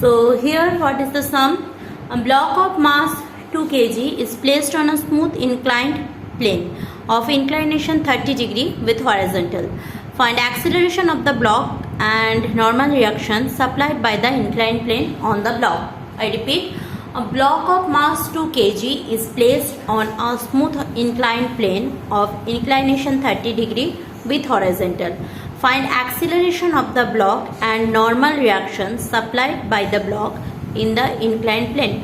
So here what is the sum? A block of mass 2 kg is placed on a smooth inclined plane of inclination 30 degree with horizontal. Find acceleration of the block and normal reaction supplied by the inclined plane on the block. I repeat, a block of mass 2 kg is placed on a smooth inclined plane of inclination 30 degree with horizontal. Find acceleration of the block and normal reaction supplied by the block in the inclined plane.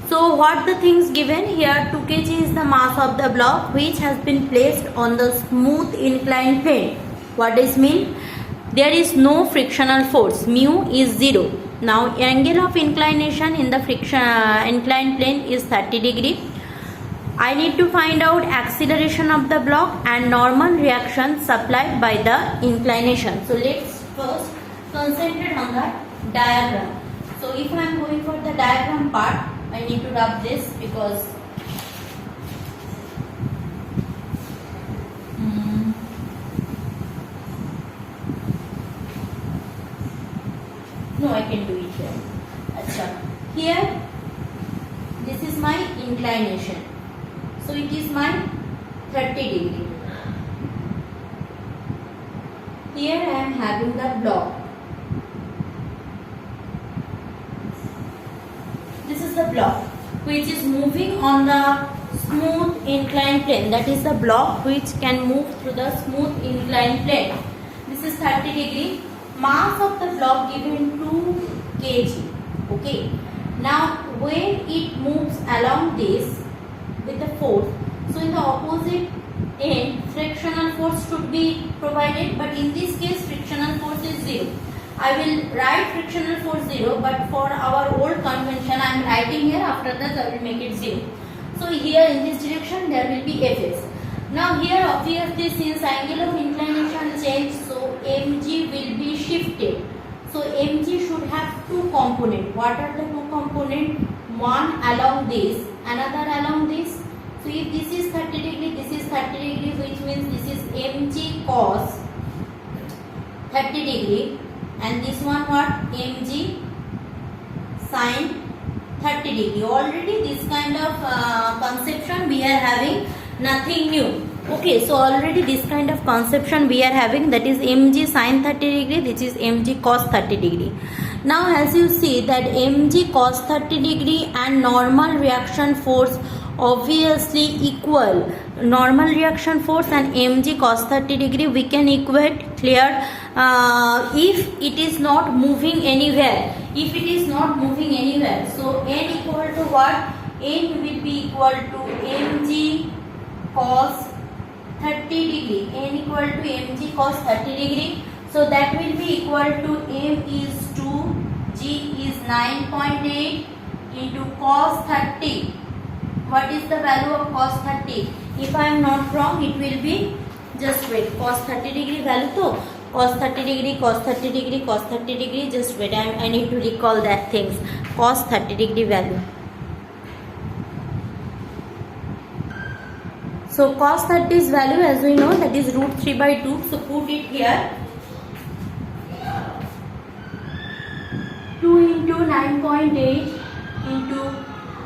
So what the things given here, 2 kg is the mass of the block which has been placed on the smooth inclined plane. What does mean? There is no frictional force, mu is 0. Now angle of inclination in the inclined plane is 30 degree. I need to find out acceleration of the block and normal reaction supplied by the inclination. So let's first concentrate on the diagram. So if I am going for the diagram part, I need to rub this because no, I can do it here. Achha. Here, this is my inclination. So it is my 30 degree. Here I am having the block. This is the block which is moving on the smooth inclined plane. That is the block which can move through the smooth inclined plane. This is 30 degree. Mass of the block given 2 kg. Okay. Now when it moves along this with the force, so in the opposite end frictional force should be provided, but in this case frictional force is 0. I will write frictional force 0, but for our old convention I am writing here, after that I will make it 0. So here in this direction there will be Fs. Now here obviously since angle of inclination change, so mg will be shifted. So mg should have 2 components. What are the 2 components? One along this, another along this. So if this is 30 degree, this is 30 degree, which means this is mg cos 30 degree, and this one what? Mg sin 30 degree. Already this kind of conception we are having, nothing new. Okay, so already this kind of conception we are having, that is mg sin 30 degree, this is mg cos 30 degree. Now as you see that mg cos 30 degree and normal reaction force obviously equal. Normal reaction force and mg cos 30 degree we can equate, clear, if it is not moving anywhere. If it is not moving anywhere, so n equal to what? N will be equal to mg cos 30 degree. N equal to mg cos 30 degree. So that will be equal to m is 2, g is 9.8 into cos 30. What is the value of cos 30? If I am not wrong, it will be, just wait, cos 30 degree value to cos 30 degree, cos 30 degree, cos 30 degree, just wait, I need to recall that things. Cos 30 degree value. So cos 30's value, as we know, that is root 3 by 2. So put it here. 2 into 9.8 into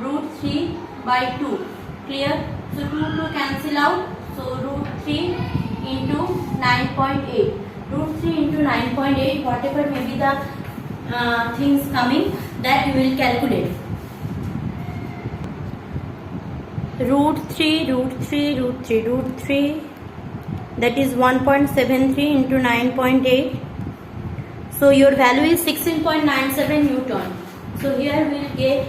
root 3 by 2. Clear? So 2 to cancel out. So root 3 into 9.8. Root 3 into 9.8, whatever may be the things coming, that you will calculate. Root 3, root 3, root 3, root 3, that is 1.73 into 9.8. So your value is 16.97 Newton. So here we will get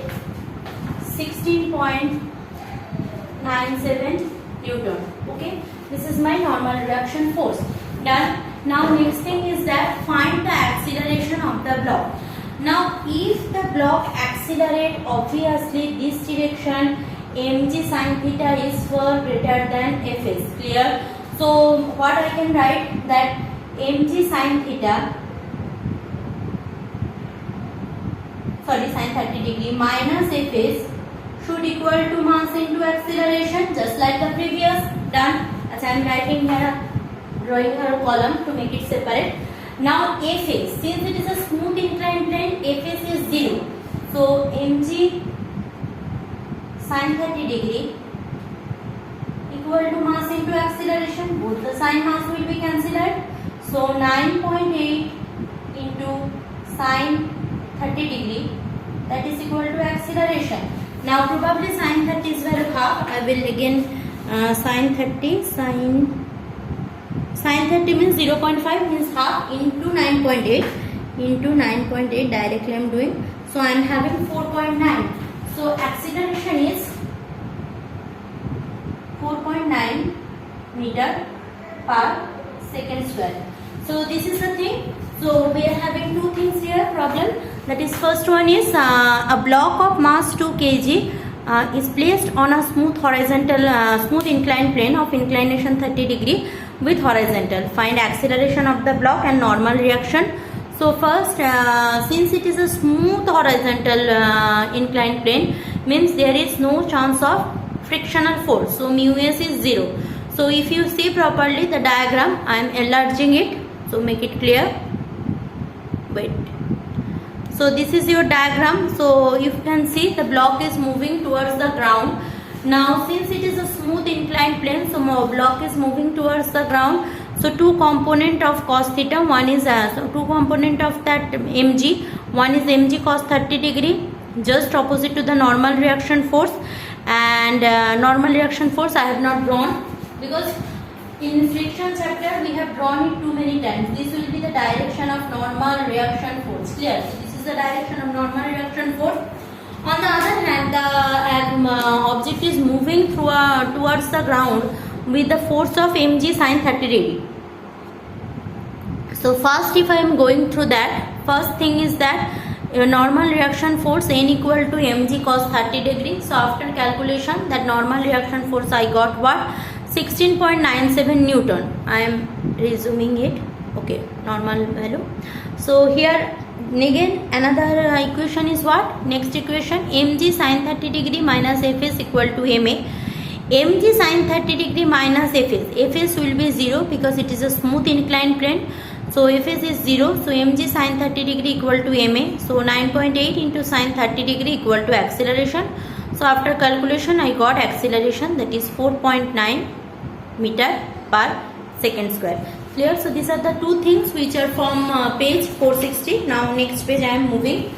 16.97 Newton. Okay, this is my normal reaction force. Done. Now next thing is that find the acceleration of the block. Now if the block accelerate, obviously this direction mg sin theta is far greater than fs. Clear? So what I can write, that mg sin theta, sorry, sin 30 degree minus fs should equal to mass into acceleration, just like the previous. Done. As I am writing here, drawing here a column to make it separate. Now Fs, since it is a smooth inclined plane, Fs is mg sin 30 degree equal to mass into acceleration. Both the sign mass will be cancelled. So 9.8 into sin 30 degree, that is equal to acceleration. Now probably sin 30 is value half. I will again sin 30 means 0.5 means half into 9.8 directly I am doing. So I am having 4.9. So acceleration is 4.9 meter per second square. So this is the thing. So we are having two things here problem. That is, first one is a block of mass 2 kg is placed on a smooth horizontal smooth inclined plane of inclination 30 degree with horizontal. Find acceleration of the block and normal reaction. So first, since it is a smooth horizontal inclined plane, means there is no chance of frictional force. So mu s is 0. So if you see properly the diagram, I am enlarging it. So make it clear. Wait. So this is your diagram. So you can see the block is moving towards the ground. Now since it is a smooth inclined plane, so block is moving towards the ground. So two component of cos theta, one is two component of that mg, one is mg cos 30 degree, just opposite to the normal reaction force, and normal reaction force I have not drawn because in friction chapter we have drawn it too many times. This will be the direction of normal reaction force. Clear? So this is the direction of normal reaction force. On the other hand, the object is moving towards the ground with the force of mg sin 30 degree. So first, if I am going through that, first thing is that normal reaction force n equal to mg cos 30 degree. So after calculation, that normal reaction force I got what? 16.97 Newton. I am resuming it. Okay, normal value. So here again another equation is what? Next equation, mg sin 30 degree minus fs equal to ma. Mg sin 30 degree minus fs will be 0 because it is a smooth inclined plane. So fs is 0. So mg sin 30 degree equal to ma. So 9.8 into sin 30 degree equal to acceleration. So after calculation I got acceleration, that is 4.9 meter per second square. Clear? So these are the two things which are from page 460. Now next page I am moving.